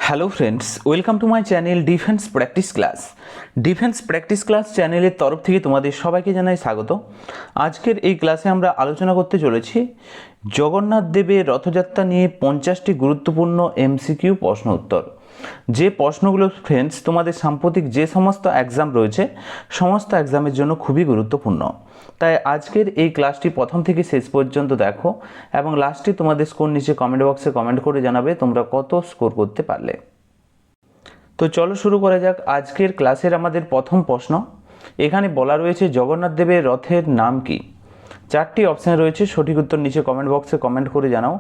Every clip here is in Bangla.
Hello friends, welcome to my channel defence practice class. Defence practice class চ্যানেলের তরফ থেকে তোমাদের সবাইকে জানাই স্বাগত। আজকের এই ক্লাসে আমরা আলোচনা করতে চলেছি জগন্নাথ দেবের রথযাত্রা নিয়ে 50টি গুরুত্বপূর্ণ এমসিকিউ প্রশ্ন উত্তর। যে প্রশ্নগুলো ফ্রেন্ডস তোমাদের সাম্প্রতিক যে সমস্ত এক্সাম রয়েছে সমস্ত এক্সামের জন্য খুবই গুরুত্বপূর্ণ। তাই আজকের এই ক্লাসটি প্রথম থেকে শেষ পর্যন্ত দেখো এবং লাস্টে তোমাদের স্কোর নিচে কমেন্ট বক্সে কমেন্ট করে জানাবে তোমরা কত স্কোর করতে পারলে। তো চলো শুরু করা যাক আজকের ক্লাসের আমাদের প্রথম প্রশ্ন। এখানে বলা রয়েছে জগন্নাথ দেবের রথের নাম কি? 4টি অপশান রয়েছে, সঠিক উত্তর নিচে কমেন্ট বক্সে কমেন্ট করে জানাও।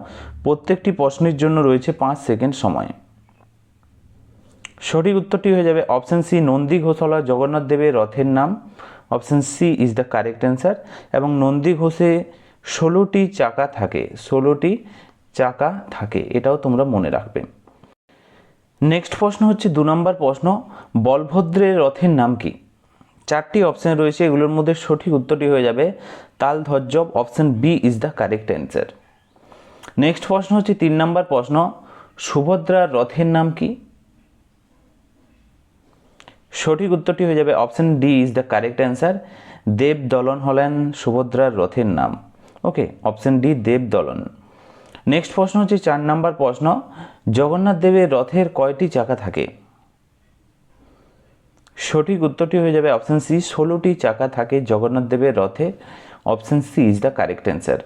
প্রত্যেকটি প্রশ্নের জন্য রয়েছে 5 সেকেন্ড সময়। সঠিক উত্তরটি হয়ে যাবে অপশান সি, নন্দী ঘোষলা জগন্নাথ দেবের রথের নাম। Option C is the correct answer. এবং নন্দী ঘোষে 16টি চাকা থাকে, 16টি চাকা থাকে, এটাও তোমরা মনে রাখবে। নেক্সট প্রশ্ন হচ্ছে 2 নম্বর প্রশ্ন, বলভদ্রের রথের নাম কি? 4টি অপশান রয়েছে, এগুলোর মধ্যে সঠিক উত্তরটি হয়ে যাবে Taladhwaja. Option B is the correct answer. Next প্রশ্ন হচ্ছে 3 নম্বর প্রশ্ন, সুভদ্রার রথের নাম কি? সঠিক উত্তরটি হয়ে যাবে option D is the correct answer. Devadalan হলেন সুভদ্রার রথের নাম। Okay, option D Devadalan. Next প্রশ্ন হচ্ছে 4 নম্বর প্রশ্ন, জগন্নাথ দেবের রথের কয়টি চাকা থাকে? সঠিক উত্তরটি হয়ে যাবে অপশান সি, 16টি চাকা থাকে জগন্নাথ দেবের রথে। Option C is the correct answer.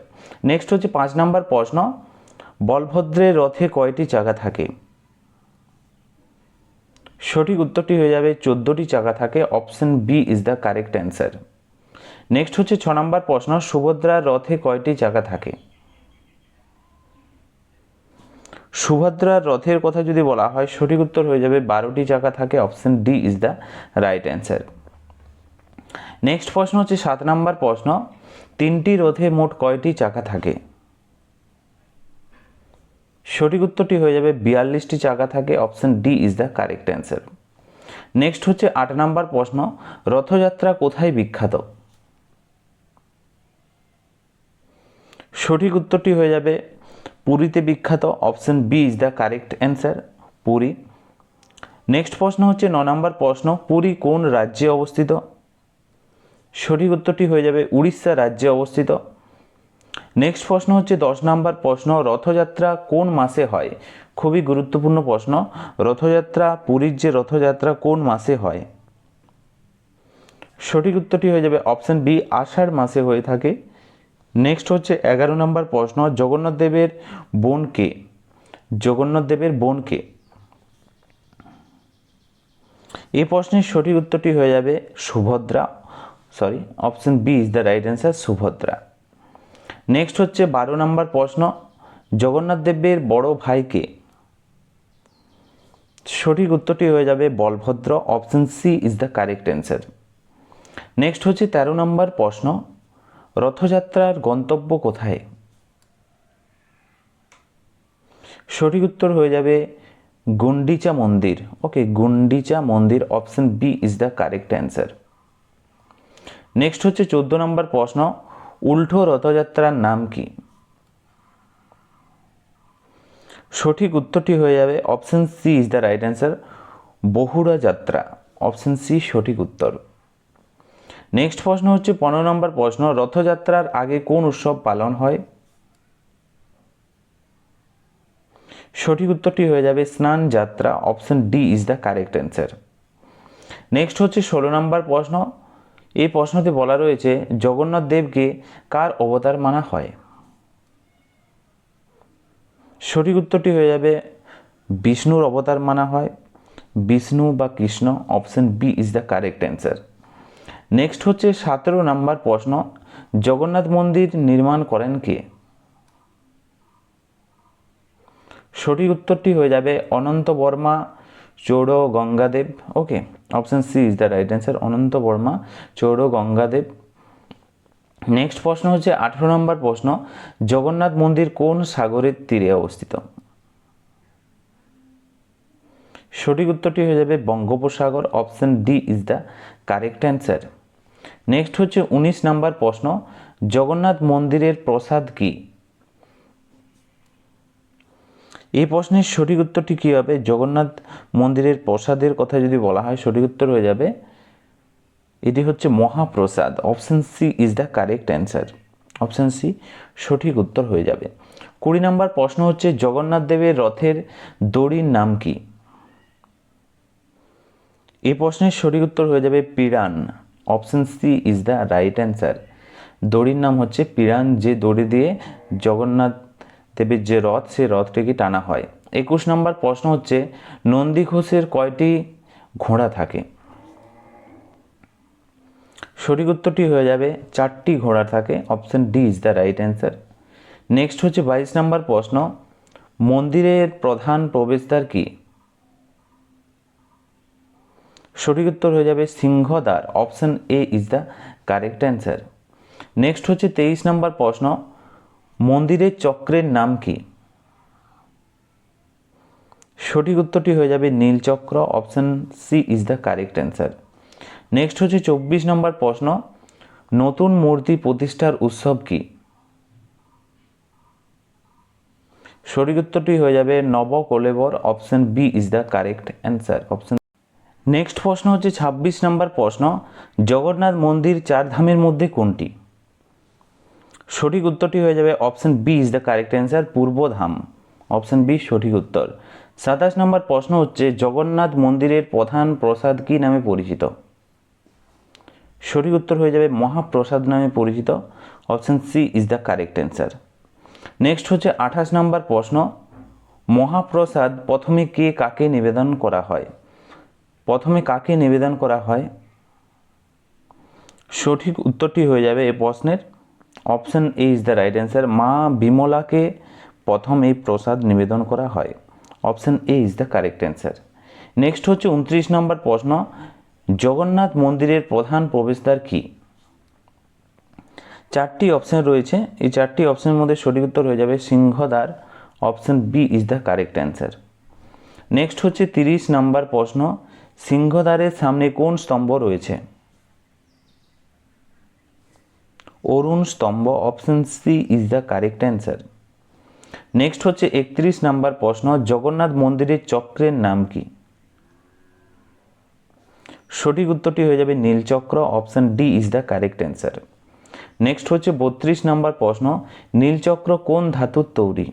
Next হচ্ছে 5 নম্বর প্রশ্ন, বলভদ্রের রথে কয়টি চাকা থাকে? সঠিক উত্তরটি হয়ে যাবে 14টি চাকা থাকে। Option B is the correct answer. Next হচ্ছে 6 নম্বর প্রশ্ন, সুভদ্রার রথে কয়টি চাকা থাকে? সুভদ্রার রথের কথা যদি বলা হয় সঠিক উত্তর হয়ে যাবে 12টি চাকা থাকে। Option D is the right answer. Next প্রশ্ন হচ্ছে 7 নম্বর প্রশ্ন, 3টি রথে মোট কয়টি চাকা থাকে? সঠিক উত্তরটি হয়ে যাবে 42টি চাকা থাকে। Option D is the correct answer. Next হচ্ছে 8 নম্বর প্রশ্ন, রথযাত্রা কোথায় বিখ্যাত? সঠিক উত্তরটি হয়ে যাবে পুরীতে বিখ্যাত। Option B is the correct answer, Puri. Next প্রশ্ন হচ্ছে 9 নম্বর প্রশ্ন, পুরী কোন রাজ্যে অবস্থিত? সঠিক উত্তরটি হয়ে যাবে উড়িষ্যা রাজ্যে অবস্থিত। নেক্সট প্রশ্ন হচ্ছে 10 নম্বর প্রশ্ন, রথযাত্রা কোন মাসে হয়? খুবই গুরুত্বপূর্ণ প্রশ্ন। রথযাত্রা, পুরীর যে রথযাত্রা কোন মাসে হয়? সঠিক উত্তরটি হয়ে যাবে অপশান বি, আষাঢ় মাসে হয়ে থাকে। নেক্সট হচ্ছে 11 নম্বর প্রশ্ন, জগন্নাথ দেবের বোন কে? জগন্নাথ দেবের বোন কে? এই প্রশ্নের সঠিক উত্তরটি হয়ে যাবে Subhadra. Option B is the right answer, Subhadra. Next হচ্ছে 12 নম্বর প্রশ্ন, জগন্নাথ দেবের বড় ভাই কে? সঠিক উত্তরটি হয়ে যাবে Balabhadra. Option C is the correct answer. Next হচ্ছে 13 নম্বর প্রশ্ন, রথযাত্রার গন্তব্য কোথায়? সঠিক উত্তর হয়ে যাবে গুন্ডিচা মন্দির। ওকে, গুন্ডিচা মন্দির। Option B is the correct answer. Next হচ্ছে 14 নম্বর প্রশ্ন, উল্টো রথযাত্রার নাম কি? সঠিক উত্তরটি হয়ে যাবে option C is the right answer, Bahuda Yatra. Option C সঠিক উত্তর। নেক্সট প্রশ্ন হচ্ছে 15 নম্বর প্রশ্ন, রথযাত্রার আগে কোন উৎসব পালন হয়? সঠিক উত্তরটি হয়ে যাবে স্নান যাত্রা। Option D is the correct answer. Next হচ্ছে 16 নম্বর প্রশ্ন, এই প্রশ্নতে বলা রয়েছে জগন্নাথ দেবকে কার অবতার মানা হয়? সঠিক উত্তরটি হয়ে যাবে বিষ্ণুর অবতার মানা হয়, বিষ্ণু বা Krishna. Option B is the correct answer. Next হচ্ছে 17 নম্বর প্রশ্ন, জগন্নাথ মন্দির নির্মাণ করেন কে? সঠিক উত্তরটি হয়ে যাবে Ananta Varma Choda Gangadeva. Okay, option C is the right answer, Ananta Varma Choda Gangadeva. Next প্রশ্ন হচ্ছে 18 নম্বর প্রশ্ন, জগন্নাথ মন্দির কোন সাগরের তীরে অবস্থিত? সঠিক উত্তরটি হয়ে যাবে বঙ্গোপসাগর। Option D is the correct answer. Next হচ্ছে 19 নম্বর প্রশ্ন, জগন্নাথ মন্দিরের প্রসাদ কি? এই প্রশ্নের সঠিক উত্তরটি কী হবে? জগন্নাথ মন্দিরের প্রসাদের কথা যদি বলা হয়, সঠিক উত্তর হয়ে যাবে এটি হচ্ছে Mahaprasad. Option C is the correct answer. Option C সঠিক উত্তর হয়ে যাবে। 20 নম্বর প্রশ্ন হচ্ছে জগন্নাথ দেবের রথের দড়ির নাম কি? এই প্রশ্নের সঠিক উত্তর হয়ে যাবে পিরান। Option C is the right answer. দড়ির নাম হচ্ছে পিরান, যে দড়ি দিয়ে জগন্নাথ দেবের যে রথ, সে রথটিকে টানা হয়। 21 নম্বর প্রশ্ন হচ্ছে নন্দী ঘোষের কয়টি ঘোড়া থাকে? সঠিক উত্তরটি হয়ে যাবে 4টি ঘোড়া থাকে। Option D is the right answer. Next হচ্ছে 22 নম্বর প্রশ্ন, মন্দিরের প্রধান প্রবেশদ্বার কি? সঠিক উত্তর হয়ে যাবে Singhadwara. Option A is the correct answer. Next হচ্ছে 23 নম্বর প্রশ্ন, মন্দিরের চক্রের নাম কি? সঠিক উত্তরটি হয়ে যাবে Nilachakra. Option C is the correct answer. Next হচ্ছে 24 নম্বর প্রশ্ন, নতুন মূর্তি প্রতিষ্ঠার উৎসব কি? সঠিক উত্তরটি হয়ে যাবে Nabakalebara. Option B is the correct answer. Option next প্রশ্ন হচ্ছে 26 নম্বর প্রশ্ন, জগন্নাথ মন্দির 4 ধামের মধ্যে কোনটি? সঠিক উত্তরটি হয়ে যাবে option B is the correct answer, Purvadham. Option B সঠিক উত্তর। 27 নম্বর প্রশ্ন হচ্ছে জগন্নাথ মন্দিরের প্রধান প্রসাদ কি নামে পরিচিত? সঠিক উত্তর হয়ে যাবে মহাপ্রসাদ নামে পরিচিত। Option C is the correct answer. Next হচ্ছে 28 নম্বর প্রশ্ন, মহাপ্রসাদ প্রথমে কে কাকে নিবেদন করা হয়? প্রথমে কাকে নিবেদন করা হয়? সঠিক উত্তরটি হয়ে যাবে এই প্রশ্নের option A is the right answer. মা বিমলাকে প্রথম এই প্রসাদ নিবেদন করা হয়। Option A is the correct answer. Next হচ্ছে 29 নম্বর প্রশ্ন, জগন্নাথ মন্দিরের প্রধান প্রবেশদ্বার কি? 4টি অপশন রয়েছে, এই 4টি অপশনের মধ্যে সঠিক উত্তর হয়ে যাবে Singhadwara. Option B is the correct answer. Next হচ্ছে 30 নম্বর প্রশ্ন, সিংহদ্বারের সামনে কোন স্তম্ভ রয়েছে? Arun Stambha. Option C is the correct answer. Next হচ্ছে 31 নম্বর প্রশ্ন, জগন্নাথ মন্দিরের চক্রের নাম কি? সঠিক উত্তরটি হয়ে যাবে Nilachakra. Option D is the correct answer. Next হচ্ছে 32 নম্বর প্রশ্ন, নীলচক্র কোন ধাতুর তৈরি?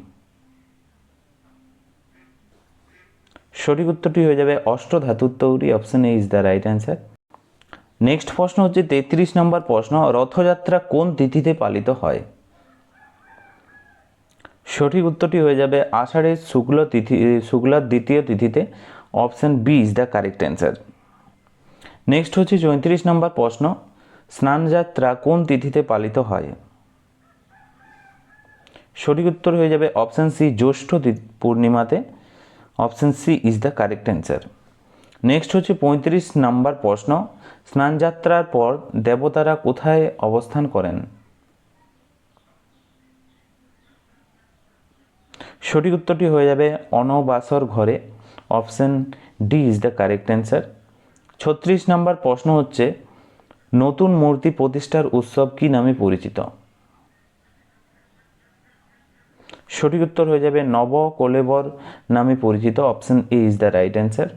সঠিক উত্তরটি হয়ে যাবে অষ্টধাতুর তৈরি। Option A is the right answer. Next প্রশ্ন হচ্ছে 33 নম্বর প্রশ্ন, রথযাত্রা কোন তিথিতে পালিত হয়? সঠিক উত্তরটি হয়ে যাবে আষাঢ়ের শুক্লার দ্বিতীয় তিথিতে। Option B is the correct answer. Next হচ্ছে 34 নম্বর প্রশ্ন, স্নানযাত্রা কোন তিথিতে পালিত হয়? সঠিক উত্তর হয়ে যাবে অপশন সি জ্যৈষ্ঠ পূর্ণিমাতে। Option C is the correct answer. Next হচ্ছে 35 নম্বর প্রশ্ন, স্নানযাত্রার পর দেবতারা কোথায় অবস্থান করেন? সঠিক উত্তরটি হয়ে যাবে অনবাসর ঘরে। Option D is the correct answer. 36 নম্বর প্রশ্ন হচ্ছে নতুন মূর্তি প্রতিষ্ঠার উৎসব কি নামে পরিচিত? সঠিক উত্তর হয়ে যাবে নবকলেবর নামে পরিচিত। Option A is the right answer.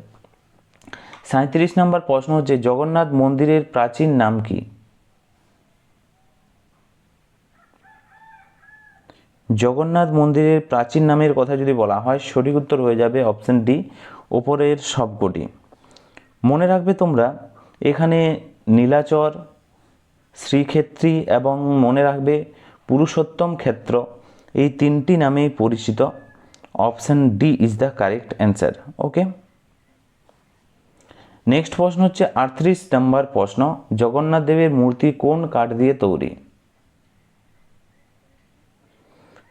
37 নম্বর প্রশ্ন হচ্ছে জগন্নাথ মন্দিরের প্রাচীন নাম কি? জগন্নাথ মন্দিরের প্রাচীন নামের কথা যদি বলা হয়, সঠিক উত্তর হয়ে যাবে অপশন ডি, ওপরের সবকটি। মনে রাখবে তোমরা, এখানে নীলাচল, শ্রীক্ষেত্রী এবং মনে রাখবে পুরুষোত্তম ক্ষেত্র, এই 3টি নামেই পরিচিত। Option D is the correct answer. Okay, next প্রশ্ন হচ্ছে 38 নম্বর প্রশ্ন, জগন্নাথ দেবের মূর্তি কোন কাঠ দিয়ে তৈরি?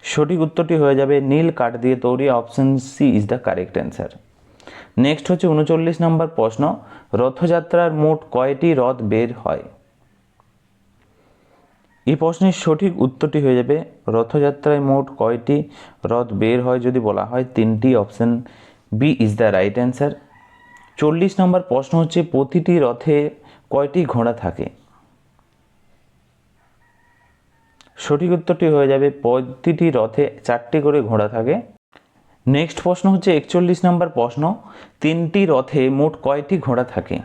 সঠিক উত্তরটি হয়ে যাবে নীল কাঠ দিয়ে তৈরি। Option C is the correct answer. Next হচ্ছে 39 নম্বর প্রশ্ন, রথযাত্রার মোট কয়টি রথ বের হয়? এই প্রশ্নের সঠিক উত্তরটি হয়ে যাবে রথযাত্রায় মোট কয়টি রথ বের হয় যদি বলা হয় 3টি। Option B is the right answer. 40 নম্বর প্রশ্ন হচ্ছে প্রতিটি রথে কয়টি ঘোড়া থাকে? সঠিক উত্তরটি হয়ে যাবে প্রতিটি রথে 4টি করে ঘোড়া থাকে। নেক্সট প্রশ্ন হচ্ছে 41 নম্বর প্রশ্ন, তিনটি রথে মোট কয়টি ঘোড়া থাকে?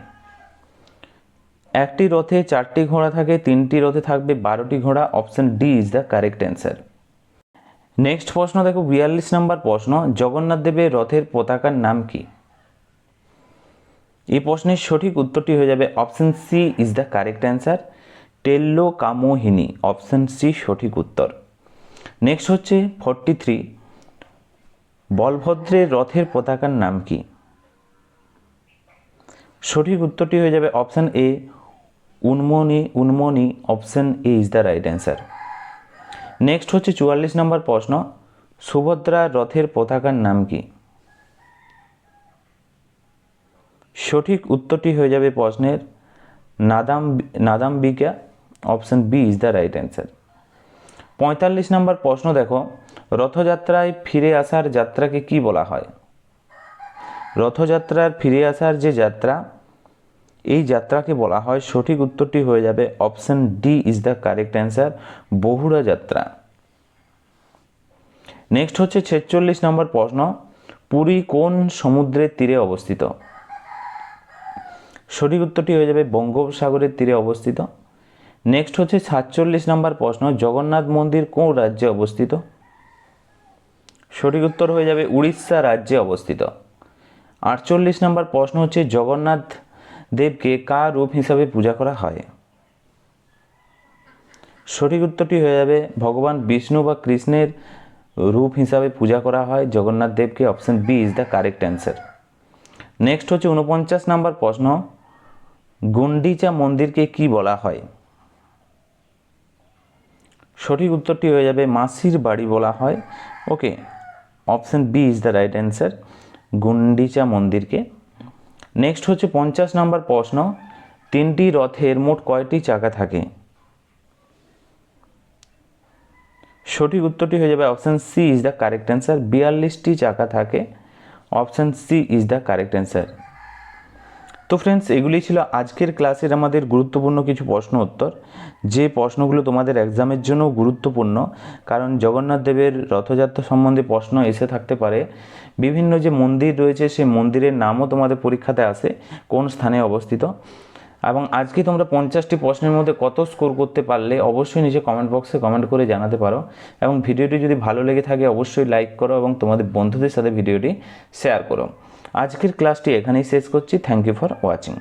একটি রথে 4টি ঘোড়া থাকে, তিনটি রথে থাকবে 12টি ঘোড়া। Option D is the correct answer. Next প্রশ্ন দেখো 42 নম্বর প্রশ্ন, জগন্নাথ দেবের রথের পতাকার নাম কি? এই প্রশ্নের সঠিক উত্তরটি হয়ে যাবে option C is the correct answer, টেল্লো কামোহিনী। অপশন সি সঠিক উত্তর। নেক্সট হচ্ছে 43, বলভদ্রের রথের পতাকার নাম কি? সঠিক উত্তরটি হয়ে যাবে অপশন এ উন্মনি। Option A is the right answer. Next হচ্ছে 44 নম্বর প্রশ্ন, সুভদ্রার রথের পতাকার নাম কি? সঠিক উত্তরটি হয়ে যাবে প্রশ্নের Nadambika. Option B is the right answer. 45 নম্বর প্রশ্ন দেখো, রথযাত্রায় ফিরে আসার যাত্রাকে কি বলা হয়? রথযাত্রার ফিরে আসার যে যাত্রা, এই যাত্রাকে বলা হয়, সঠিক উত্তরটি হয়ে যাবে option D is the correct answer, Bahuda Yatra. Next হচ্ছে 46 নম্বর প্রশ্ন, পুরী কোন সমুদ্রের তীরে অবস্থিত? সঠিক উত্তরটি হয়ে যাবে বঙ্গোপসাগরের তীরে অবস্থিত। নেক্সট হচ্ছে 47 নম্বর প্রশ্ন, জগন্নাথ মন্দির কোন রাজ্যে অবস্থিত? সঠিক উত্তর হয়ে যাবে উড়িষ্যা রাজ্যে অবস্থিত। 48 নম্বর প্রশ্ন হচ্ছে, জগন্নাথ দেবকে কার রূপ হিসাবে পূজা করা হয়? সঠিক উত্তরটি হয়ে যাবে ভগবান বিষ্ণু বা কৃষ্ণের রূপ হিসাবে পূজা করা হয় জগন্নাথ দেবকে। Option B is the correct answer. Next হচ্ছে 49 নম্বর প্রশ্ন, গুন্ডিচা মন্দিরকে কি বলা হয়? সঠিক উত্তরটি হয়ে যাবে মাসির বাড়ি বলা হয়। Okay, option B is the right answer, Gundicha মন্দিরকে। নেক্সট হচ্ছে 50 নম্বর প্রশ্ন, তিনটি রথের মোট কয়টি চাকা থাকে? সঠিক উত্তরটি হয়ে যাবে option C is the correct answer, 42টি চাকা থাকে। Option C is the correct answer. তো ফ্রেন্ডস, এগুলি ছিল আজকের ক্লাসের আমাদের গুরুত্বপূর্ণ কিছু প্রশ্ন উত্তর, যে প্রশ্নগুলো তোমাদের এক্সামের জন্য গুরুত্বপূর্ণ, কারণ জগন্নাথ দেবের রথযাত্রা সম্বন্ধে প্রশ্ন এসে থাকতে পারে। বিভিন্ন যে মন্দির রয়েছে সেই মন্দিরের নামও তোমাদের পরীক্ষাতে আসে, কোন স্থানে অবস্থিত। এবং আজকে তোমরা 50টি প্রশ্নের মধ্যে কত স্কোর করতে পারলে অবশ্যই নিচে কমেন্ট বক্সে কমেন্ট করে জানাতে পারো। এবং ভিডিওটি যদি ভালো লেগে থাকে অবশ্যই লাইক করো এবং তোমাদের বন্ধুদের সাথে ভিডিওটি শেয়ার করো। আজকের ক্লাসটি এখানেই শেষ করছি। Thank you for watching.